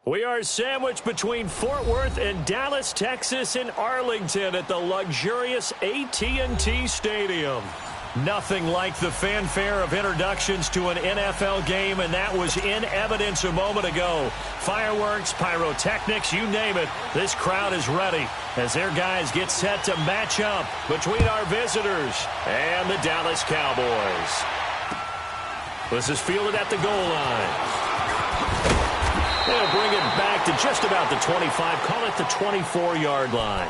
We are sandwiched between Fort Worth and Dallas, Texas, and Arlington at the luxurious AT&T Stadium. Nothing like the fanfare of introductions to an NFL game, and that was in evidence a moment ago. Fireworks, pyrotechnics, you name it. This crowd is ready as their guys get set to match up between our visitors and the Dallas Cowboys. This is fielded at the goal line. They'll bring it back to just about the 25, call it the 24-yard line.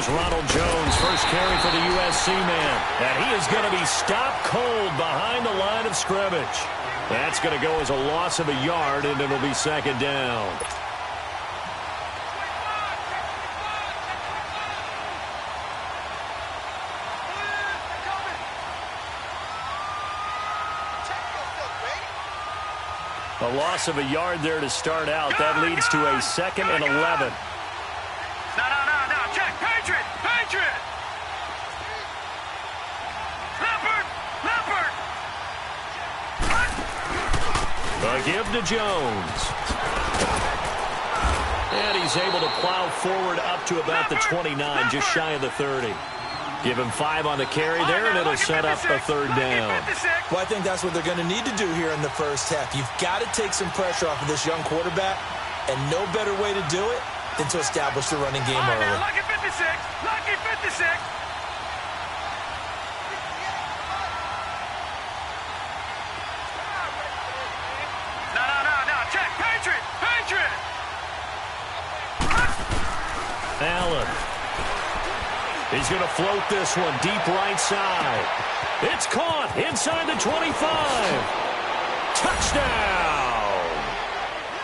Ronald Jones, first carry for the USC man. And he is going to be stopped cold behind the line of scrimmage. That's going to go as a loss of a yard, and it'll be second down. A loss of a yard there to start out. That leads to a 2nd and 11. A give to Jones. And he's able to plow forward up to about the 29, just shy of the 30. Give him 5 on the carry there, and it'll set up a third down. Well, I think that's what they're going to need to do here in the first half. You've got to take some pressure off of this young quarterback, and no better way to do it than to establish the running game early. Lucky 56! Lucky 56! Allen. He's going to float this one deep right side. It's caught inside the 25. Touchdown!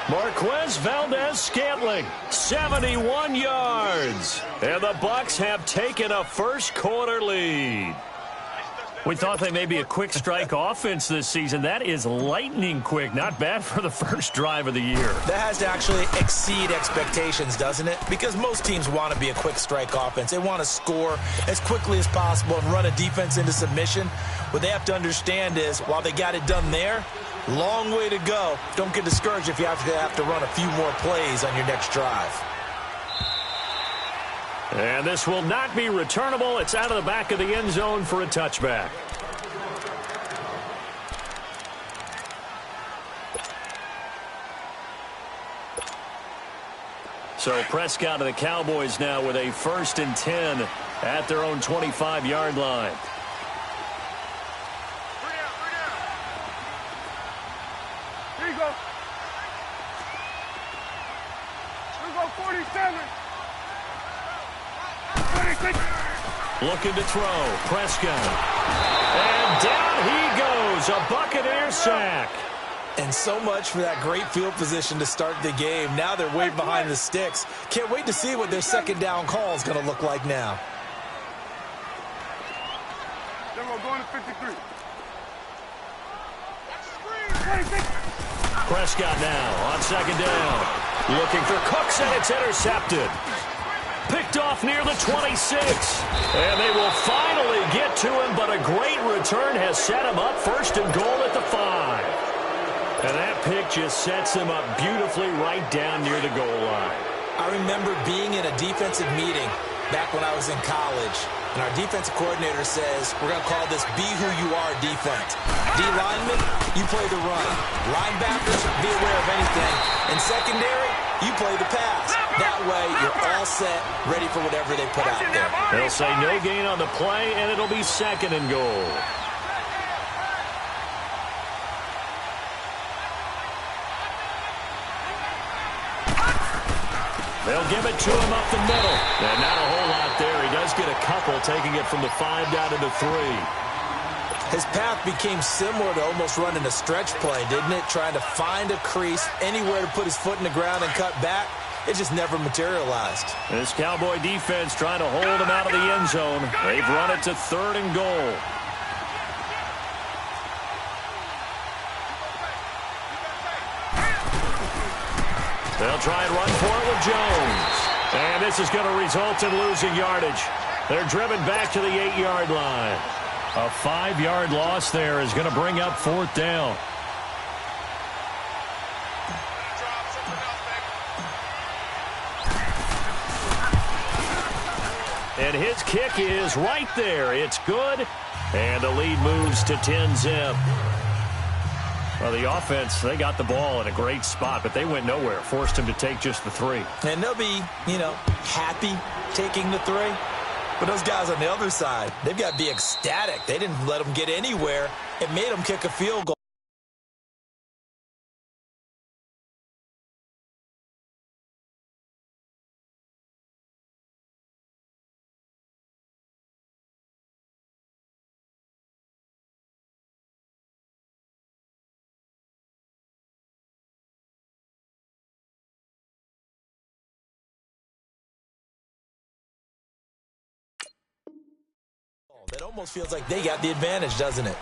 Marquez Valdez-Scantling, 71 yards. And the Bucs have taken a first-quarter lead. We thought they may be a quick strike offense this season. That is lightning quick. Not bad for the first drive of the year. That has to actually exceed expectations, doesn't it? Because most teams want to be a quick strike offense. They want to score as quickly as possible and run a defense into submission. What they have to understand is, while they got it done there, long way to go. Don't get discouraged if you have to run a few more plays on your next drive. And this will not be returnable. It's out of the back of the end zone for a touchback. So Prescott and the Cowboys now with a 1st and 10 at their own 25-yard line. Here you go. Here we go, 47. Looking to throw. Prescott. And down he goes. A Buccaneer sack. And so much for that great field position to start the game. Now they're way behind the sticks. Can't wait to see what their second down call is going to look like now. Then we're going to 53. Prescott now on second down. Looking for Cooks, and it's intercepted. Picked off near the 26. And they will finally get to him, but a great return has set him up 1st and goal at the 5. And that pick just sets him up beautifully right down near the goal line. I remember being in a defensive meeting back when I was in college, and our defensive coordinator says, we're going to call this Be Who You Are defense. D-linemen, you play the run. Linebackers, be aware of anything. And secondary, you play the pass. That way, you're all set, ready for whatever they put out there. They'll say no gain on the play, and it'll be 2nd and goal. They'll give it to him up the middle. And not a whole lot there. He does get a couple, taking it from the 5 down to the 3. His path became similar to almost running a stretch play, didn't it? Trying to find a crease, anywhere to put his foot in the ground and cut back. it just never materialized. This Cowboy defense trying to hold him out of the end zone. They've run it to 3rd and goal. They'll try and run for it with Jones. And this is going to result in losing yardage. They're driven back to the 8-yard line. A 5-yard loss there is going to bring up 4th down. And his kick is right there. It's good. And the lead moves to 10-zip. Well, the offense, they got the ball in a great spot, but they went nowhere. Forced him to take just the 3. And they'll be, happy taking the 3. But those guys on the other side, they've got to be ecstatic. They didn't let them get anywhere. It made them kick a field goal. It almost feels like they got the advantage, doesn't it?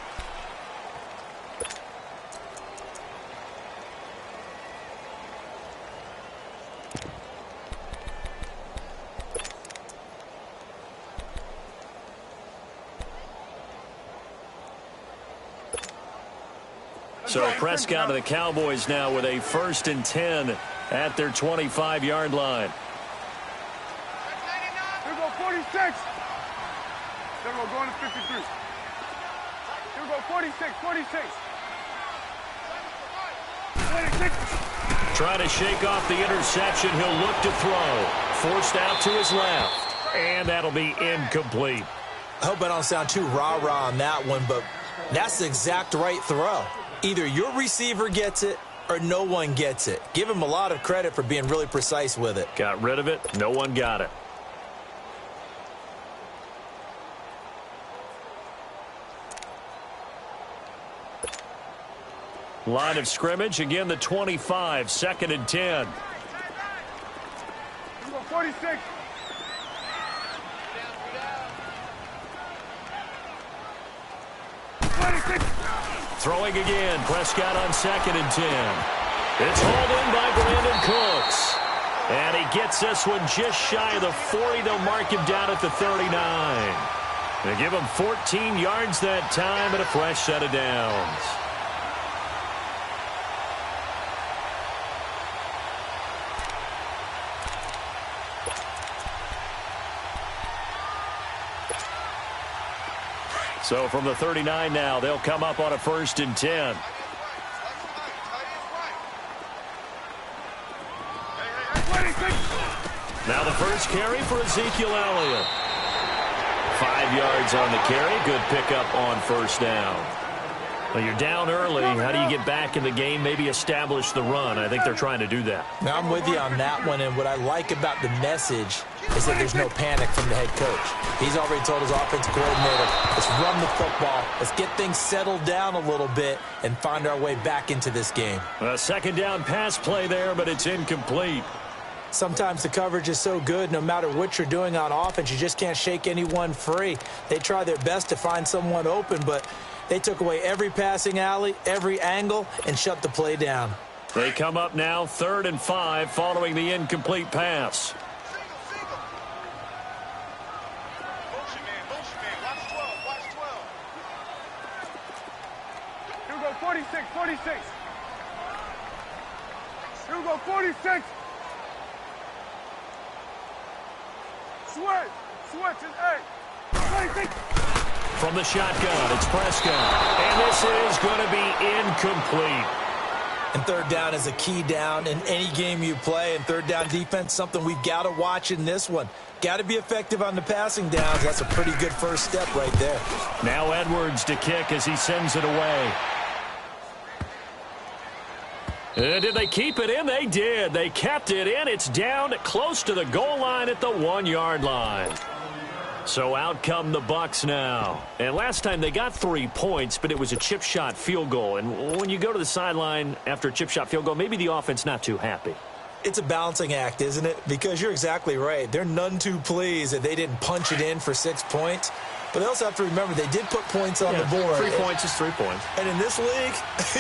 So Prescott of the Cowboys now with a 1st and 10 at their 25-yard line. Here we go, 46. Then we're going to 53. Here we go, 46, 46. 26. Trying to shake off the interception. He'll look to throw. Forced out to his left. And that'll be incomplete. I hope I don't sound too rah-rah on that one, but that's the exact right throw. Either your receiver gets it or no one gets it. Give him a lot of credit for being really precise with it. Got rid of it. No one got it. Line of scrimmage, again the 25, 2nd and 10. 46. Throwing again, Prescott on 2nd and 10. It's hauled in by Brandon Cooks. And he gets this one just shy of the 40. They'll mark him down at the 39. They give him 14 yards that time and a fresh set of downs. So from the 39 now, they'll come up on a 1st and 10. Now the first carry for Ezekiel Elliott. 5 yards on the carry. Good pickup on 1st down. Well, you're down early. How do you get back in the game? Maybe establish the run. I think they're trying to do that. Now, I'm with you on that one, and what I like about the message is that there's no panic from the head coach. He's already told his offensive coordinator, let's run the football, let's get things settled down a little bit and find our way back into this game. A 2nd down pass play there, but it's incomplete. Sometimes the coverage is so good, no matter what you're doing on offense, you just can't shake anyone free. They try their best to find someone open, but they took away every passing alley, every angle, and shut the play down. They come up now 3rd and 5 following the incomplete pass. Here we go, 46, 46. Here we go, 46. Switch is 8. 26. From the shotgun, it's Prescott. And this is going to be incomplete. And 3rd down is a key down in any game you play. And 3rd down defense, something we've got to watch in this one. Got to be effective on the passing downs. That's a pretty good first step right there. Now Edwards to kick as he sends it away. Did they keep it in? They did. They kept it in. It's down close to the goal line at the 1-yard line. So out come the Bucs now. And last time they got 3 points, but it was a chip shot field goal. And when you go to the sideline after a chip shot field goal, maybe the offense not too happy. It's a balancing act, isn't it? Because you're exactly right. They're none too pleased that they didn't punch it in for 6 points. But they also have to remember they did put points on the board. 3 points is 3 points. And in this league,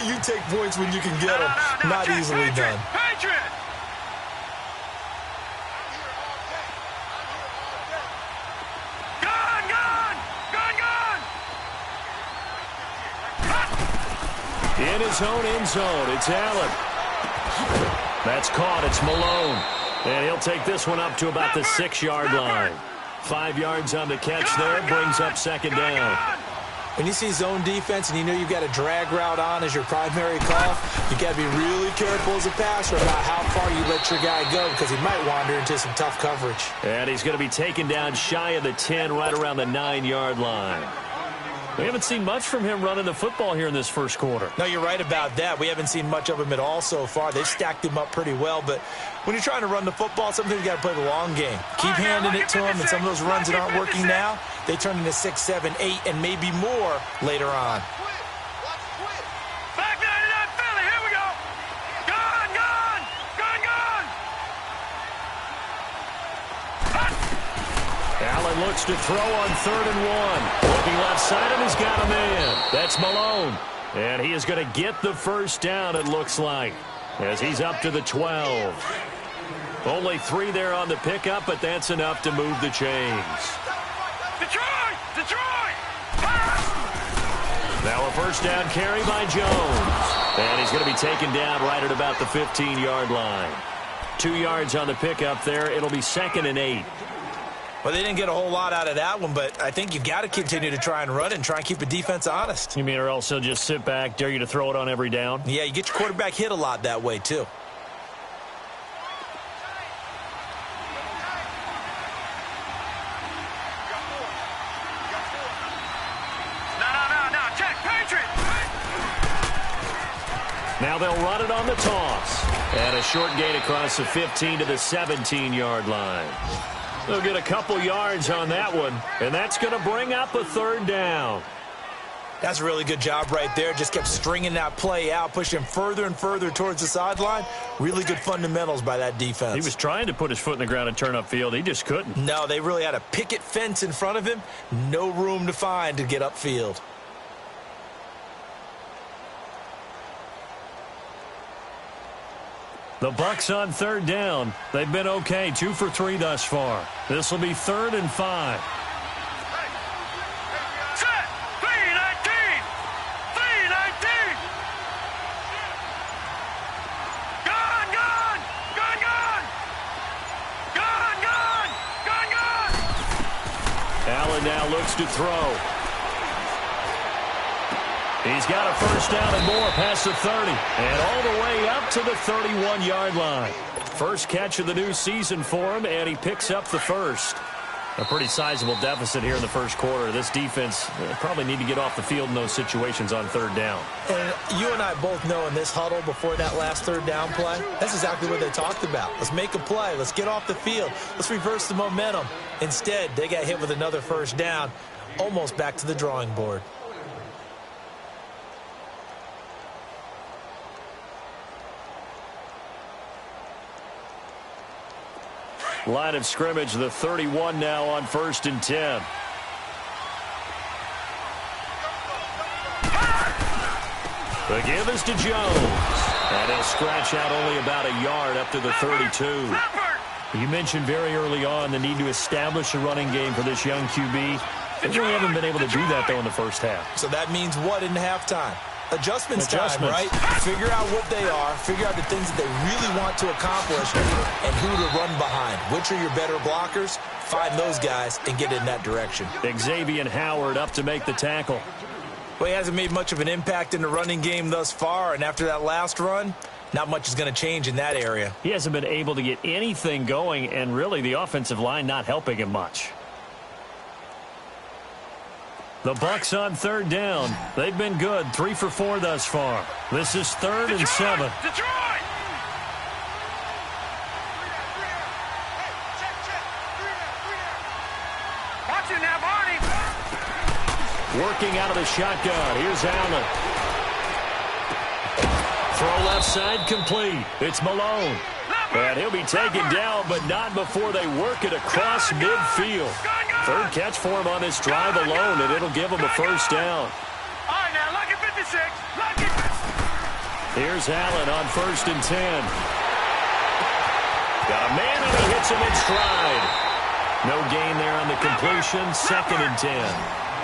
you take points when you can get them. Not easily done. Patriot! Gone, gone! Gone, gone! In his own end zone, it's Allen. That's caught. It's Malone. And he'll take this one up to about the 6-yard line. 5 yards on the catch there, brings up second down. When you see zone defense and you know you've got a drag route on as your primary call, you got to be really careful as a passer about how far you let your guy go because he might wander into some tough coverage. And he's going to be taken down shy of the 10, right around the 9-yard line. We haven't seen much from him running the football here in this first quarter. No, you're right about that. We haven't seen much of him at all so far. They've stacked him up pretty well, but when you're trying to run the football, sometimes you got to play the long game. Keep handing it to him, and some of those runs that aren't working now, they turn into 6, 7, 8, and maybe more later on. Back 99 Philly, here we go! Gone, gone! Gone, gone! Allen looks to throw on 3rd and 1. Looking left side, and he's got him in. That's Malone. And he is going to get the first down, it looks like, as he's up to the 12. Only 3 there on the pickup, but that's enough to move the chains. Detroit! Detroit! Now a first down carry by Jones. And he's going to be taken down right at about the 15-yard line. 2 yards on the pickup there. It'll be 2nd and 8. Well, they didn't get a whole lot out of that one, but I think you've got to continue to try and run and try and keep the defense honest. You mean or else they'll just sit back, dare you to throw it on every down? Yeah, you get your quarterback hit a lot that way, too. No, check, Patriot! Now they'll run it on the toss. And a short gain across the 15 to the 17-yard line. They'll get a couple yards on that one, and that's going to bring up a 3rd down. That's a really good job right there. Just kept stringing that play out, pushing him further and further towards the sideline. Really good fundamentals by that defense. He was trying to put his foot in the ground and turn upfield. He just couldn't. No, they really had a picket fence in front of him. No room to find to get upfield. The Bucs on 3rd down. They've been okay, 2 for 3 thus far. This will be 3rd and 5. Set! 319! 319! Gone, gone! Gone, gone! Gone, gone! Gone, gone! Allen now looks to throw. He's got a first down and more past the 30. And all the way up to the 31-yard line. First catch of the new season for him, and he picks up the first. A pretty sizable deficit here in the first quarter. This defense probably need to get off the field in those situations on 3rd down. And you and I both know in this huddle before that last 3rd down play, that's exactly what they talked about. Let's make a play. Let's get off the field. Let's reverse the momentum. Instead, they got hit with another first down, almost back to the drawing board. Line of scrimmage, the 31 now on 1st and 10. The give is to Jones. And he'll scratch out only about a yard up to the 32. You mentioned very early on the need to establish a running game for this young QB. They really haven't been able to do that, though, in the first half. So that means what in halftime? Adjustments time, right? Figure out what they are, figure out the things that they really want to accomplish, and who to run behind. Which are your better blockers? Find those guys and get in that direction. Xavier Howard up to make the tackle. Well, he hasn't made much of an impact in the running game thus far, and after that last run, not much is going to change in that area. He hasn't been able to get anything going, and really the offensive line not helping him much. The Bucs on 3rd down. They've been good, 3 for 4 thus far. This is 3rd and 7. Detroit! Watch it now, Barney! Working out of the shotgun. Here's Allen. Throw left side complete. It's Malone. And he'll be taken down, but not before they work it across midfield. Third catch for him on this drive alone, and it'll give him a first down. All right, now, lucky 56. Lucky. Here's Allen on 1st and 10. Got a man, and he hits him in stride. No gain there on the completion, 2nd and 10.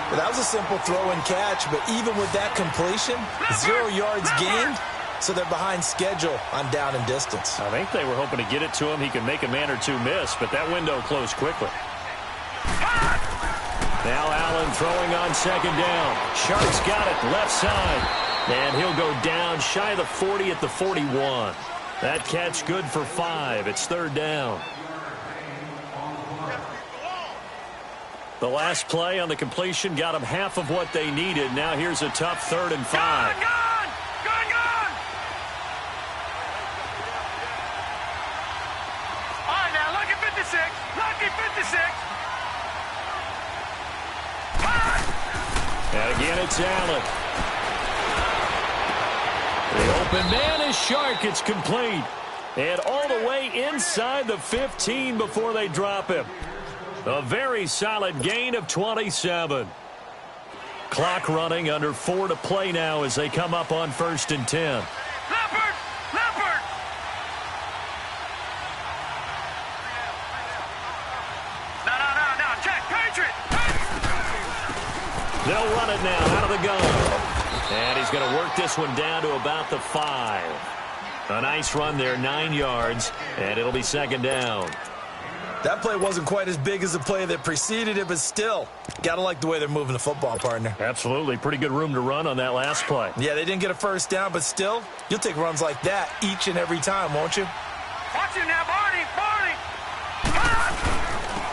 Well, that was a simple throw and catch, but even with that completion, 0 yards gained, so they're behind schedule on down and distance. I think they were hoping to get it to him. He could make a man or two miss, but that window closed quickly. Now Allen throwing on 2nd down. Sharks got it left side. And he'll go down shy of the 40 at the 41. That catch good for 5. It's 3rd down. The last play on the completion got them half of what they needed. Now here's a tough 3rd and 5. Gone! All right, now, lucky 56. Lucky 56. And again, it's Allen. The open man is Shark. It's complete. And all the way inside the 15 before they drop him. A very solid gain of 27. Clock running, under 4 to play now as they come up on 1st and 10. Leopard! Leopard! No. Check. Patriot! They'll run it now out of the gun. And he's going to work this one down to about the 5. A nice run there, 9 yards, and it'll be 2nd down. That play wasn't quite as big as the play that preceded it, but still, got to like the way they're moving the football, partner. Absolutely. Pretty good room to run on that last play. Yeah, they didn't get a first down, but still, you'll take runs like that each and every time, won't you? Watch him now, Barney!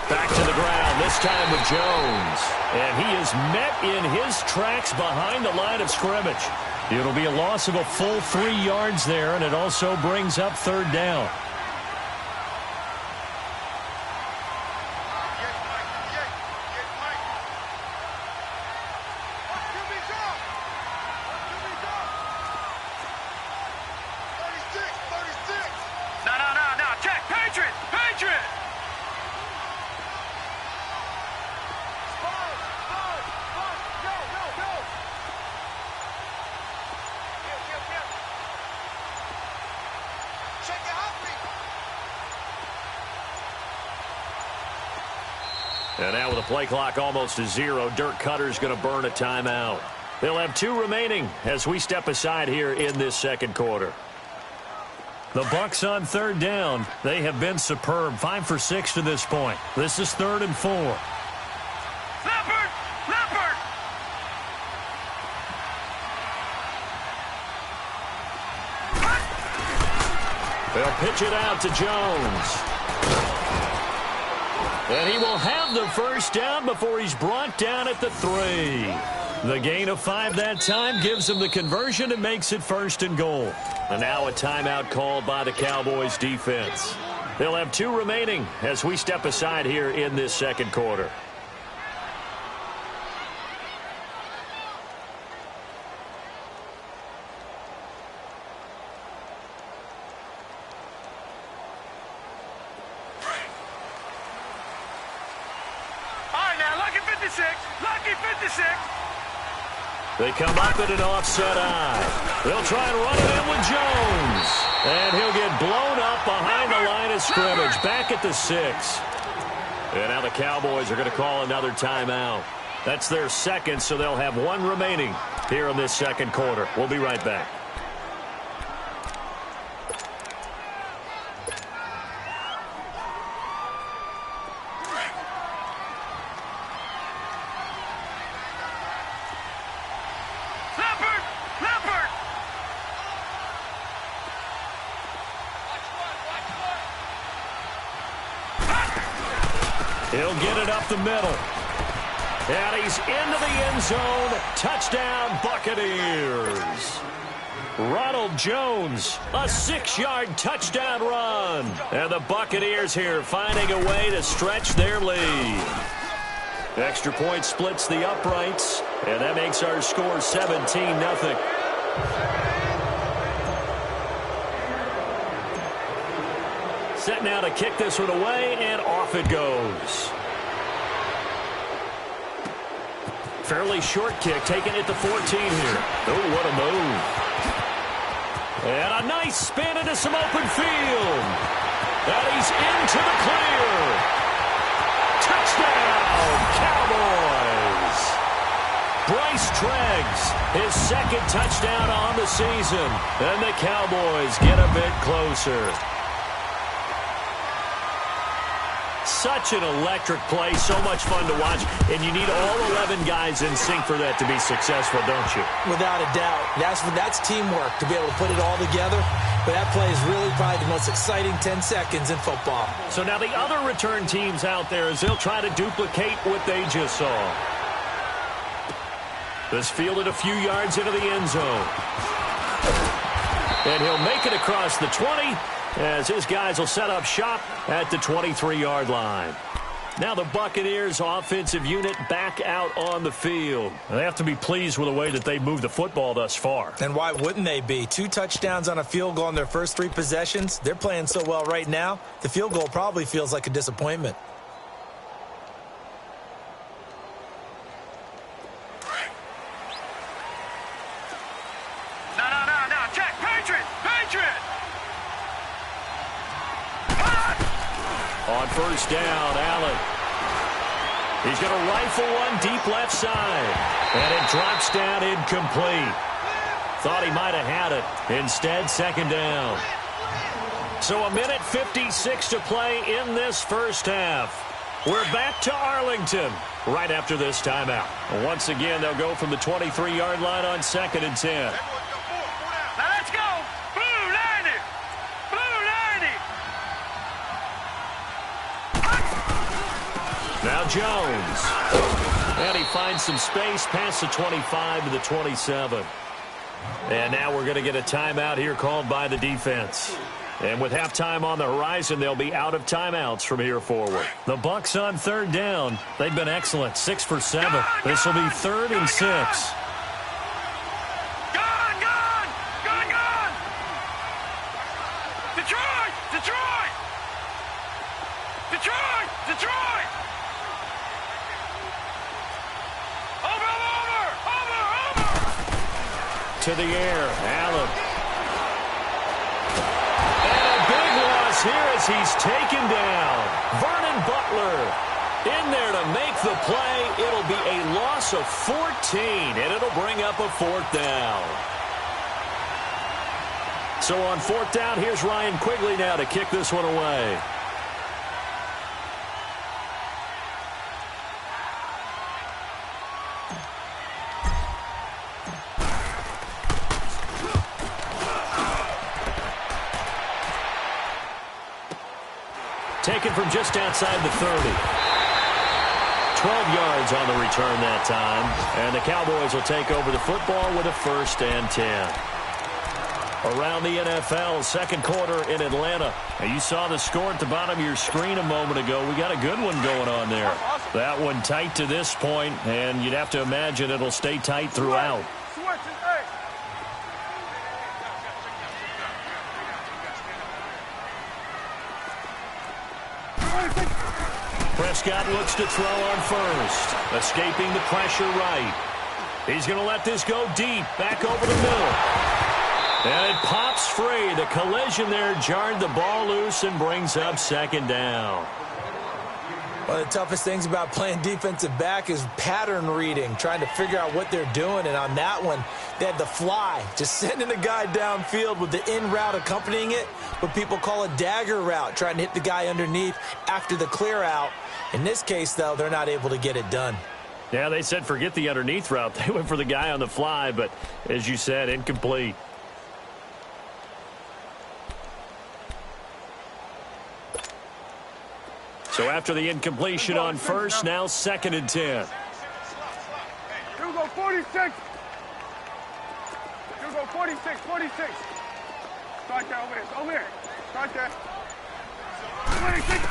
Back to the ground, this time with Jones. And he is met in his tracks behind the line of scrimmage. It'll be a loss of a full 3 yards there, and it also brings up 3rd down. No. Check. Patriot! And now with the play clock almost to 0, Dirk Cutter's going to burn a timeout. They'll have 2 remaining as we step aside here in this 2nd quarter. The Bucs on 3rd down. They have been superb. 5 for 6 to this point. This is 3rd and 4. Leopard! They'll pitch it out to Jones. And he will have the first down before he's brought down at the 3. The gain of 5 that time gives him the conversion and makes it 1st and goal. And now a timeout called by the Cowboys defense. They'll have 2 remaining as we step aside here in this 2nd quarter. Lucky 56. They come up at an offset eye. They'll try and run it in with Jones. And he'll get blown up behind the line of scrimmage. Back at the 6. And now the Cowboys are going to call another timeout. That's their 2nd, so they'll have 1 remaining here in this 2nd quarter. We'll be right back. He'll get it up the middle. And he's into the end zone. Touchdown, Buccaneers. Ronald Jones, a 6-yard touchdown run. And the Buccaneers here finding a way to stretch their lead. Extra point splits the uprights. And that makes our score 17-0. set now to kick this one away, and off it goes. Fairly short kick, taking it to 14 here. Oh, what a move. And a nice spin into some open field. And he's into the clear. Touchdown, Cowboys. Bryce Treggs, his second touchdown on the season. And the Cowboys get a bit closer. Such an electric play, so much fun to watch, and you need all 11 guys in sync for that to be successful, don't you? Without a doubt. That's teamwork, to be able to put it all together. But that play is really probably the most exciting 10 seconds in football. So now the other return teams out there, as they'll try to duplicate what they just saw. This fielded a few yards into the end zone. And he'll make it across the 20, as his guys will set up shop at the 23-yard line. Now the Buccaneers offensive unit back out on the field. They have to be pleased with the way that they moved the football thus far. And why wouldn't they be? 2 touchdowns on a field goal in their first 3 possessions. They're playing so well right now, the field goal probably feels like a disappointment. No, check, Patriot! On first down, Allen. He's going to rifle one deep left side. And it drops down incomplete. Thought he might have had it. Instead, second down. So a minute 56 to play in this first half. We're back to Arlington right after this timeout. Once again, they'll go from the 23-yard line on 2nd and 10. Now let's go! Blue 90! Now Jones. And he finds some space past the 25 to the 27. And now we're going to get a timeout here called by the defense. And with halftime on the horizon, they'll be out of timeouts from here forward. The Bucs on 3rd down. They've been excellent, 6 for 7. This will be 3rd and 6. Gone! Detroit! Over! To the air, Allen. And a big loss here as he's taken down. Vernon Butler in there to make the play. It'll be a loss of 14, and it'll bring up a 4th down. So on 4th down, here's Ryan Quigley now to kick this one away. Taken from just outside the 30. 12 yards on the return that time. And the Cowboys will take over the football with a 1st and 10. Around the NFL, 2nd quarter in Atlanta. And you saw the score at the bottom of your screen a moment ago. We got a good one going on there. That one tight to this point, and you'd have to imagine it'll stay tight throughout. Prescott looks to throw on first. Escaping the pressure right. He's going to let this go deep. Back over the middle. And it pops free. The collision there jarred the ball loose and brings up 2nd down. One of the toughest things about playing defensive back is pattern reading, trying to figure out what they're doing. And on that one, they had the fly, just sending the guy downfield with the in route accompanying it, what people call a dagger route, trying to hit the guy underneath after the clear out. In this case, though, they're not able to get it done. Yeah, they said forget the underneath route. They went for the guy on the fly, but as you said, incomplete. So after the incompletion on first, now 2nd and 10. Here we go, 46. Here we go, 46. Start there, over here. Start there. 26.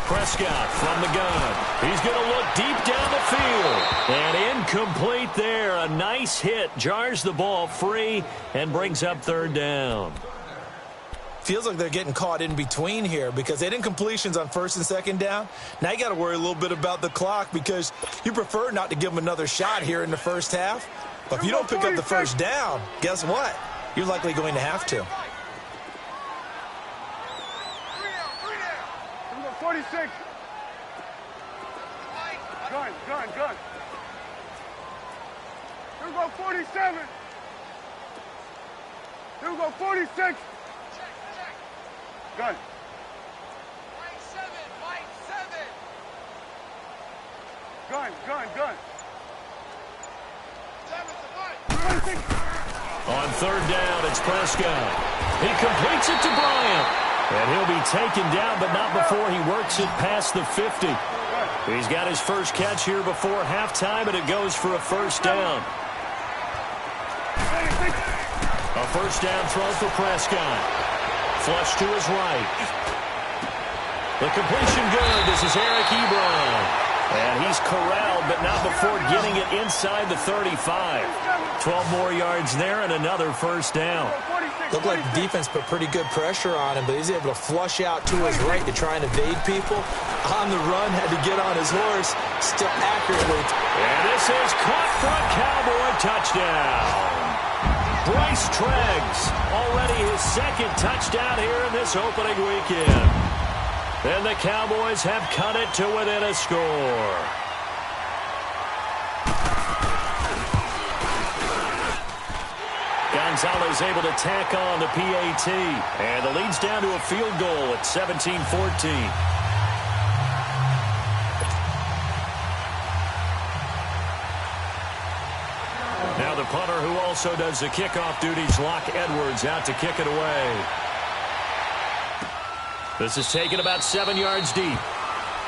Prescott from the gun. He's going to look deep down the field. And incomplete there. A nice hit. Jars the ball free and brings up 3rd down. Feels like they're getting caught in between here because they didn't completions on first and second down. Now you got to worry a little bit about the clock because you prefer not to give them another shot here in the first half. But if you don't pick up the first down, guess what? You're likely going to have to. 46. Gun. Here we go, 47. Here we go, 46. Gun. White 7. Gun. 7 to 1. On third down, it's Prescott. He completes it to Bryant. And he'll be taken down, but not before he works it past the 50. He's got his first catch here before halftime, and it goes for a first down. A first down throw for Prescott. Flush to his right. The completion good. This is Eric Ebron. And he's corralled, but not before getting it inside the 35. 12 more yards there and another first down. Looked like the defense put pretty good pressure on him, but he's able to flush out to his right to try and evade people. On the run, had to get on his horse, still accurately. And this is caught for a Cowboy touchdown. Bryce Treggs, already his second touchdown here in this opening weekend. And the Cowboys have cut it to within a score. Gonzalez able to tack on the PAT. And the lead's down to a field goal at 17-14. Now the punter who also does the kickoff duties, Locke Edwards, out to kick it away. This is taken about 7 yards deep.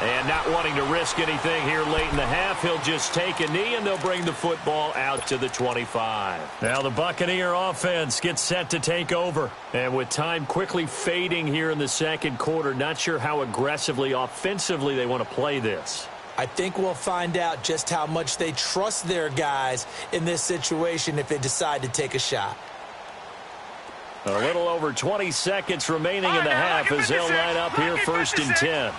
And not wanting to risk anything here late in the half, he'll just take a knee, and they'll bring the football out to the 25. Now the Buccaneer offense gets set to take over. And with time quickly fading here in the second quarter, not sure how aggressively, offensively they want to play this. I think we'll find out just how much they trust their guys in this situation if they decide to take a shot. A little over 20 seconds remaining in the half as they'll line up here first and 10.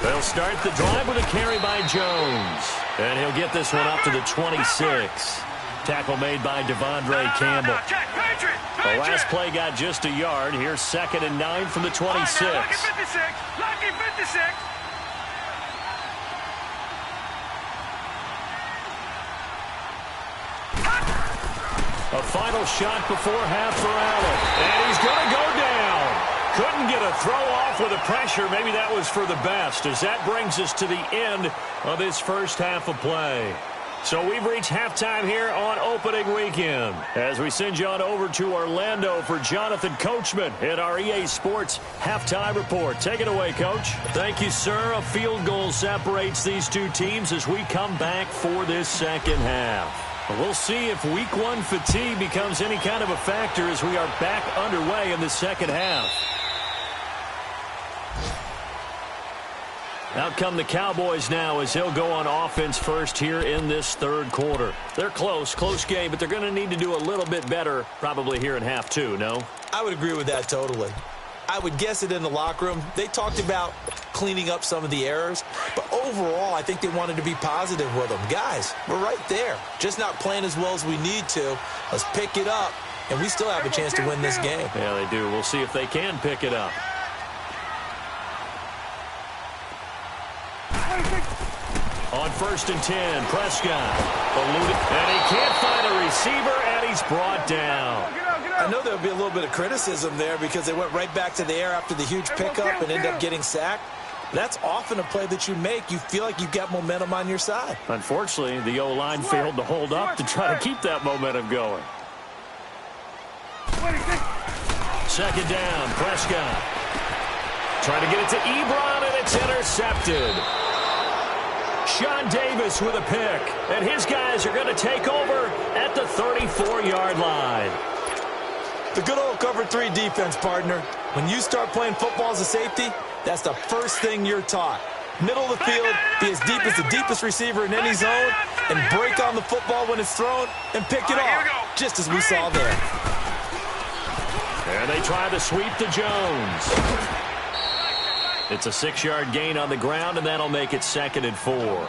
They'll start the drive with a carry by Jones. And he'll get this one up to the 26. Tackle made by Devondre Campbell. The last play got just a yard. Here's 2nd and 9 from the 26. Lucky 56. A final shot before half for Allen. And he's going to go down. Couldn't get a throw off with the pressure. Maybe that was for the best, as that brings us to the end of this first half of play. So we've reached halftime here on opening weekend. As we send you on over to Orlando for Jonathan Coachman in our EA Sports halftime report. Take it away, Coach. Thank you, sir. A field goal separates these two teams as we come back for this second half. We'll see if week one fatigue becomes any kind of a factor as we are back underway in the second half. Out come the Cowboys now as they'll go on offense first here in this third quarter. They're close game, but they're going to need to do a little bit better probably here in half two, no? I would agree with that totally. I would guess it in the locker room. They talked about cleaning up some of the errors, but overall I think they wanted to be positive with them. Guys, we're right there. Just not playing as well as we need to. Let's pick it up, and we still have a chance to win this game. Yeah, they do. We'll see if they can pick it up. On 1st and 10, Prescott eluded, and he can't find a receiver, and he's brought down. I know there'll be a little bit of criticism there because they went right back to the air after the huge pickup and ended up getting sacked. That's often a play that you make. You feel like you've got momentum on your side. Unfortunately, the O-line failed to hold up to try to keep that momentum going. 2nd down, Prescott. Trying to get it to Ebron, and it's intercepted. Sean Davis with a pick, and his guys are going to take over at the 34-yard line. The good old cover 3 defense, partner. When you start playing football as a safety, that's the first thing you're taught. middle of the field, be as deep as the deepest receiver in any zone, and break on the football when it's thrown and pick it off, just as we saw there. And they try to sweep to Jones. It's a 6-yard gain on the ground, and that'll make it 2nd and 4.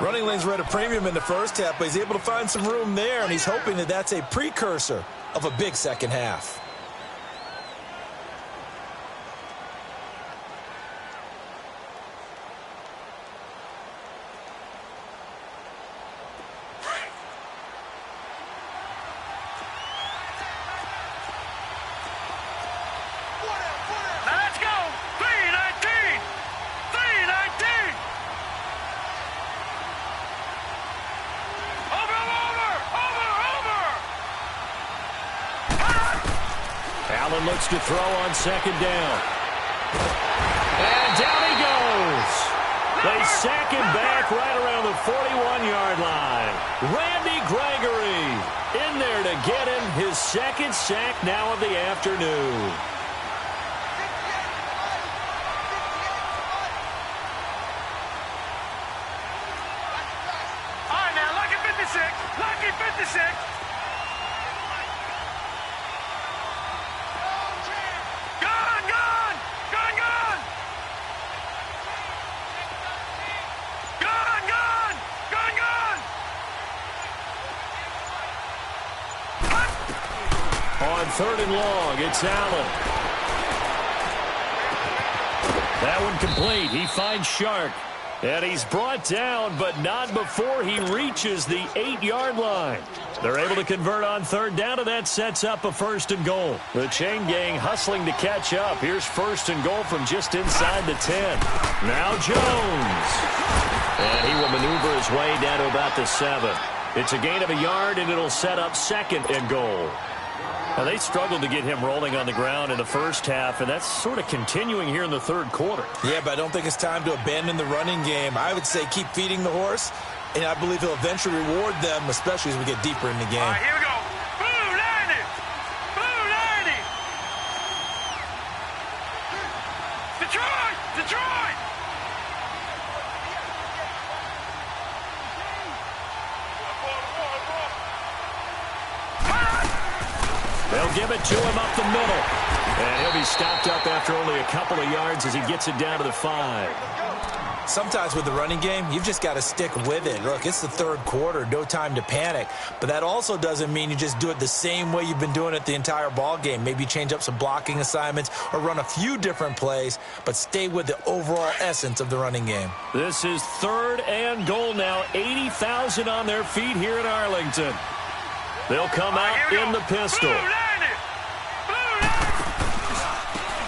Running lanes were at a premium in the first half, but he's able to find some room there, and he's hoping that that's a precursor of a big second half. Allen looks to throw on 2nd down. And down he goes. They sack him back right around the 41-yard line. Randy Gregory in there to get him his 2nd sack now of the afternoon. All right, now, lucky 56. Lucky 56. On 3rd and long, it's Allen. That one complete. He finds Shark. And he's brought down, but not before he reaches the 8-yard line. They're able to convert on 3rd down, and that sets up a 1st and goal. The chain gang hustling to catch up. Here's 1st and goal from just inside the 10. Now Jones. And he will maneuver his way down to about the 7. It's a gain of a yard, and it'll set up 2nd and goal. Now, they struggled to get him rolling on the ground in the first half, and that's sort of continuing here in the 3rd quarter. Yeah, but I don't think it's time to abandon the running game. I would say keep feeding the horse, and I believe he'll eventually reward them, especially as we get deeper in the game. All right, here we go. Blue 90. Blue 90. Detroit! Detroit! They'll give it to him up the middle. And he'll be stopped up after only a couple of yards as he gets it down to the 5. Sometimes with the running game, you've just got to stick with it. Look, it's the 3rd quarter, no time to panic. But that also doesn't mean you just do it the same way you've been doing it the entire ball game. Maybe change up some blocking assignments or run a few different plays, but stay with the overall essence of the running game. This is 3rd and goal now. 80,000 on their feet here in Arlington. They'll come out in the pistol.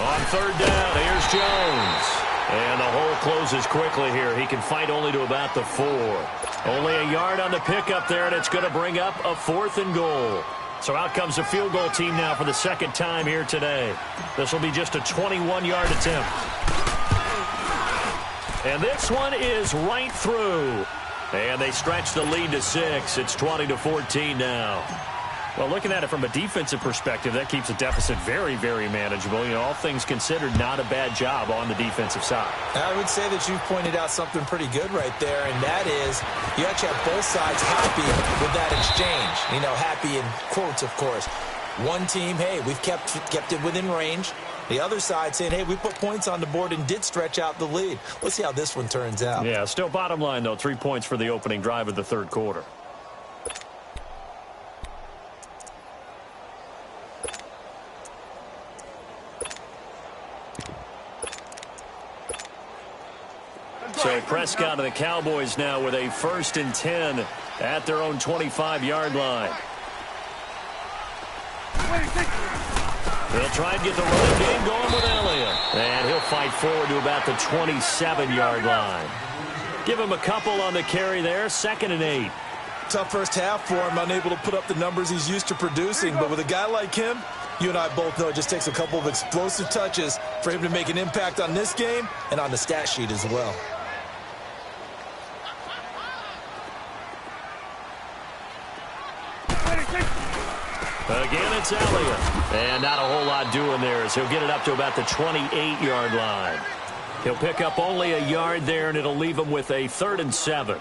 On 3rd down, here's Jones. And the hole closes quickly here. He can fight only to about the 4. Only a yard on the pickup there, and it's going to bring up a 4th and goal. So out comes the field goal team now for the 2nd time here today. This will be just a 21-yard attempt. And this one is right through. And they stretch the lead to 6. It's 20-14 now. Well, looking at it from a defensive perspective, that keeps the deficit very, very manageable. You know, all things considered, not a bad job on the defensive side. I would say that you've pointed out something pretty good right there, and that is you actually have both sides happy with that exchange. You know, happy in quotes, of course. One team, hey, we've kept it within range. The other side saying, hey, we put points on the board and did stretch out the lead. Let's see how this one turns out. Yeah, still bottom line, though, 3 points for the opening drive of the 3rd quarter. So Prescott and the Cowboys now with a 1st and 10 at their own 25-yard line. They'll try and get the running game going with Elliott. And he'll fight forward to about the 27-yard line. Give him a couple on the carry there. 2nd and 8. Tough first half for him, unable to put up the numbers he's used to producing. But with a guy like him, you and I both know it just takes a couple of explosive touches for him to make an impact on this game and on the stat sheet as well. Again, it's Elliott. And not a whole lot doing there as he'll get it up to about the 28-yard line. He'll pick up only a yard there, and it'll leave him with a 3rd and 7.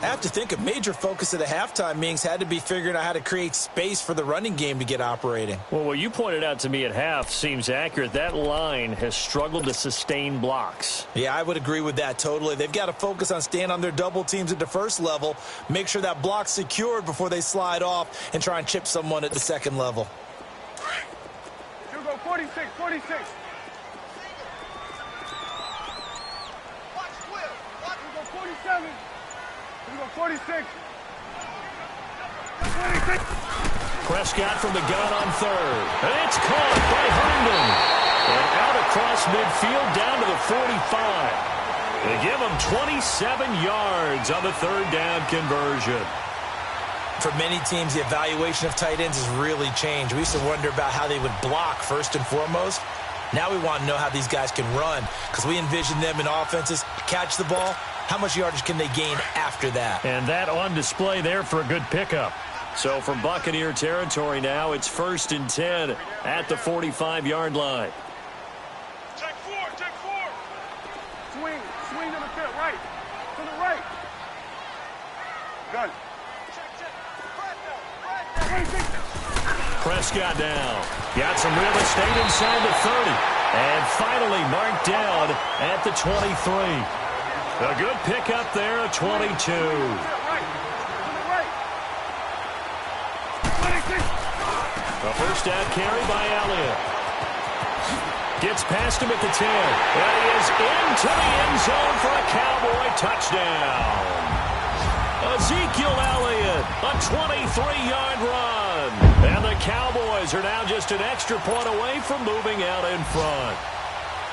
I have to think a major focus of the halftime meetings had to be figuring out how to create space for the running game to get operating. Well, what you pointed out to me at half seems accurate. That line has struggled to sustain blocks. Yeah, I would agree with that totally. They've got to focus on staying on their double teams at the first level, make sure that block's secured before they slide off and try and chip someone at the second level. You go 46, 46. You go 47. You go 46. 26. Prescott from the gun on 3rd. And it's caught by Herndon. And out across midfield down to the 45. They give him 27 yards on the 3rd down conversion. For many teams, the evaluation of tight ends has really changed. We used to wonder about how they would block first and foremost. Now we want to know how these guys can run, because we envision them in offenses catch the ball. How much yardage can they gain after that? And that on display there for a good pickup. So from Buccaneer territory now, it's 1st and 10 at the 45-yard line. Check 4, check 4. Swing to the field, right. To the right. Done. Prescott down. Got some real estate inside the 30. And finally marked down at the 23. A good pickup there at 22. A first down carry by Elliott. Gets past him at the 10. And he is into the end zone for a Cowboy touchdown. Ezekiel Elliott, a 23-yard run. And the Cowboys are now just an extra point away from moving out in front.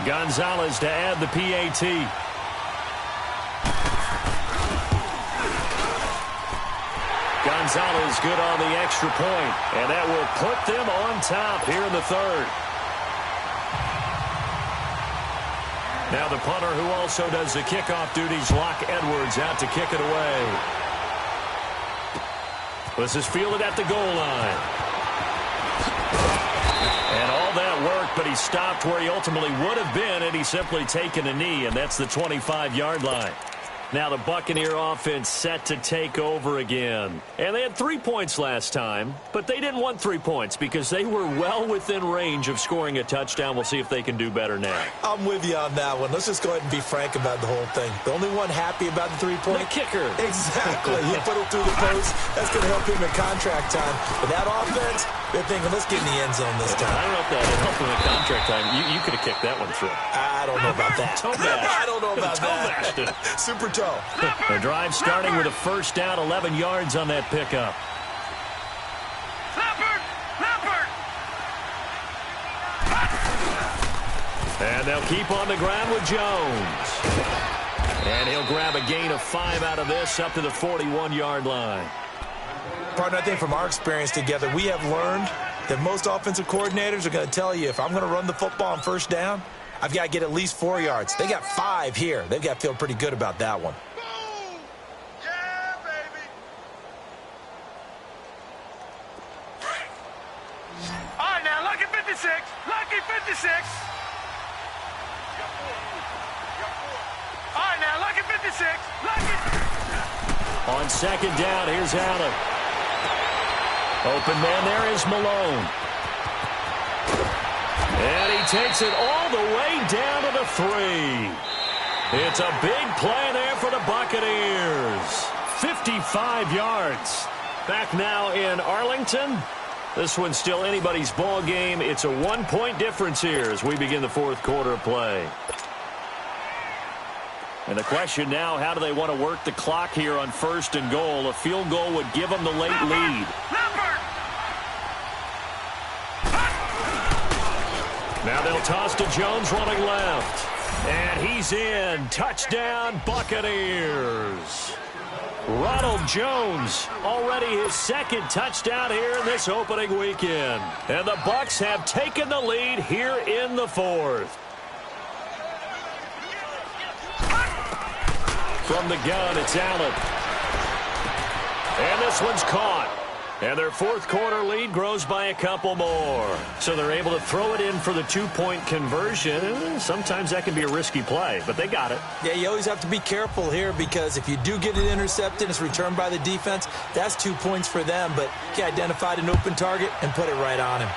Gonzalez to add the PAT. Gonzalez good on the extra point, and that will put them on top here in the 3rd. Now the punter who also does the kickoff duties, Locke Edwards, out to kick it away. This is fielded at the goal line. And all that worked, but he stopped where he ultimately would have been had he simply taken a knee, and that's the 25-yard line. Now the Buccaneer offense set to take over again. And they had 3 points last time, but they didn't want 3 points because they were well within range of scoring a touchdown. We'll see if they can do better now. I'm with you on that one. Let's just go ahead and be frank about the whole thing. The only one happy about the 3-point? The kicker. Exactly. He put it through the post. That's going to help him in contract time. But that offense, they're thinking, let's get in the end zone this time. I don't know if that helped him in contract time. You could have kicked that one through. I don't know about that. I don't know about that. Super toe. The drive starting with a first down, 11 yards on that pickup. And they'll keep on the ground with Jones. And he'll grab a gain of 5 out of this up to the 41-yard line. Partner, I think from our experience together, we have learned that most offensive coordinators are going to tell you, if I'm going to run the football on first down, I've got to get at least 4 yards. They got 5 here. They've got to feel pretty good about that one. Yeah, baby. All right, now, lucky 56. Lucky 56. All right, now, lucky 56. Lucky. On second down, here's Allen. Open man there is Malone. And he takes it all the way down to the 3. It's a big play there for the Buccaneers. 55 yards. Back now in Arlington. This one's still anybody's ball game. It's a 1-point difference here as we begin the 4th quarter of play. And the question now, how do they want to work the clock here on 1st and goal? A field goal would give them the late lead. Now they'll toss to Jones running left. And he's in. Touchdown, Buccaneers. Ronald Jones, already his 2nd touchdown here in this opening weekend. And the Bucs have taken the lead here in the 4th. From the gun, it's Allen. And this one's caught. And their fourth quarter lead grows by a couple more. So they're able to throw it in for the two-point conversion. Sometimes that can be a risky play, but they got it. Yeah, you always have to be careful here because if you do get it intercepted, it's returned by the defense. That's 2 points for them, but he identified an open target and put it right on him.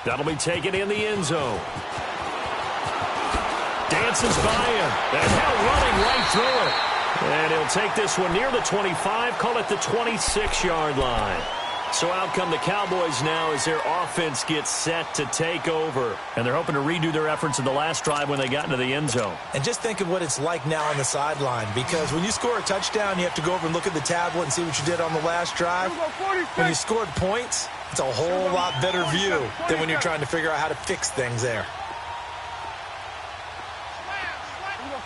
That'll be taken in the end zone. Dances by him. And now running right through it. And he'll take this one near the 25, call it the 26-yard line. So out come the Cowboys now as their offense gets set to take over. And they're hoping to redo their efforts in the last drive when they got into the end zone. And just think of what it's like now on the sideline, because when you score a touchdown, you have to go over and look at the tablet and see what you did on the last drive. When you scored points, it's a whole lot better view than when you're trying to figure out how to fix things there.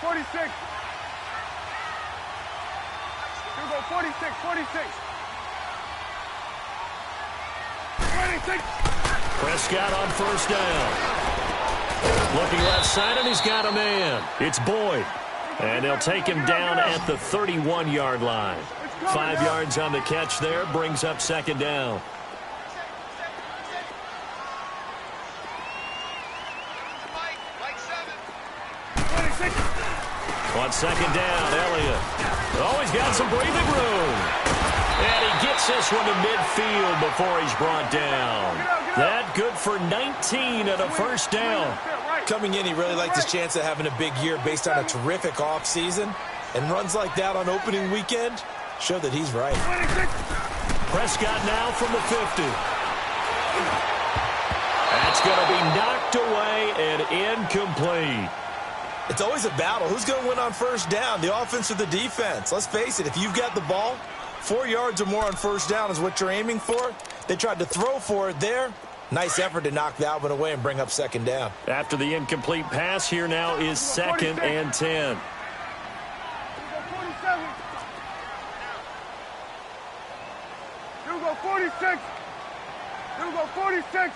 46. 46, 46. 26. Prescott on first down. Looking left side, and he's got a man. It's Boyd. And they'll take him down at the 31-yard line. 5 yards on the catch there, brings up second down. On second down, Elliott. Oh, he's got some breathing room. And he gets this one to midfield before he's brought down. That good for 19 and a first down. Coming in, he really liked his chance of having a big year based on a terrific offseason. And runs like that on opening weekend show that he's right. Prescott now from the 50. That's going to be knocked away and incomplete. It's always a battle. Who's going to win on first down, the offense or the defense? Let's face it, if you've got the ball, 4 yards or more on first down is what you're aiming for. They tried to throw for it there. Nice effort to knock that one away and bring up second down. After the incomplete pass, here now is 2nd and 10. Here we go, 46. Here we go, 46.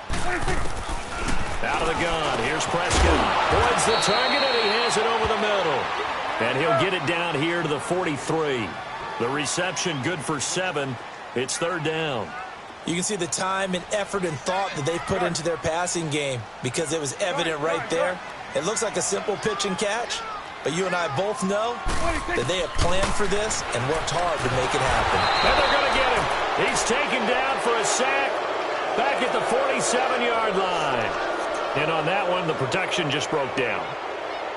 46. Out of the gun. Here's Prescott. Boyd's the target, and he has it over the middle. And he'll get it down here to the 43. The reception good for 7. It's third down. You can see the time and effort and thought that they put into their passing game because it was evident right there. It looks like a simple pitch and catch, but you and I both know that they have planned for this and worked hard to make it happen. And they're going to get him. He's taken down for a sack back at the 47-yard line. And on that one, the protection just broke down.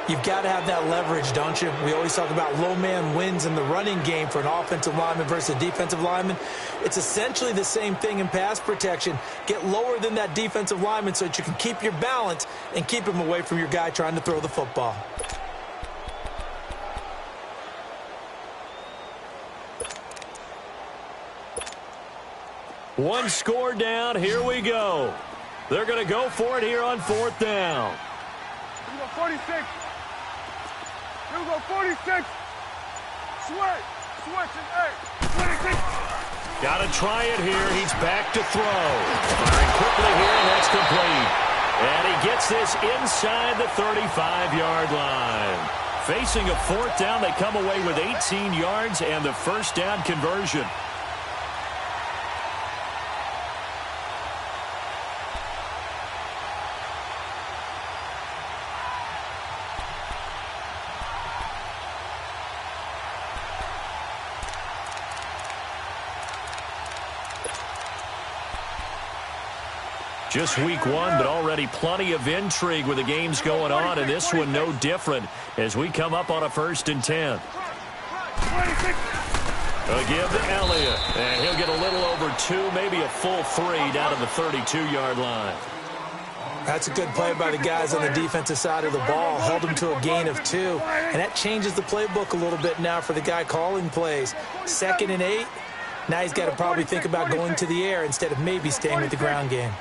You've got to have that leverage, don't you? We always talk about low man wins in the running game for an offensive lineman versus a defensive lineman. It's essentially the same thing in pass protection. Get lower than that defensive lineman so that you can keep your balance and keep him away from your guy trying to throw the football. One score down. Here we go. They're going to go for it here on fourth down. Here we go, 46. Here we go, 46. Switch. Switch and 8. 26. Got to try it here. He's back to throw. Firing quickly here, and that's complete. And he gets this inside the 35-yard line. Facing a fourth down, they come away with 18 yards and the first down conversion. Just week one, but already plenty of intrigue with the games going on, and this one no different as we come up on a 1st and 10. A give to Elliott, and he'll get a little over 2, maybe a full 3 down to the 32-yard line. That's a good play by the guys on the defensive side of the ball. Held them to a gain of 2, and that changes the playbook a little bit now for the guy calling plays. 2nd and 8, now he's got to probably think about going to the air instead of maybe staying with the ground game.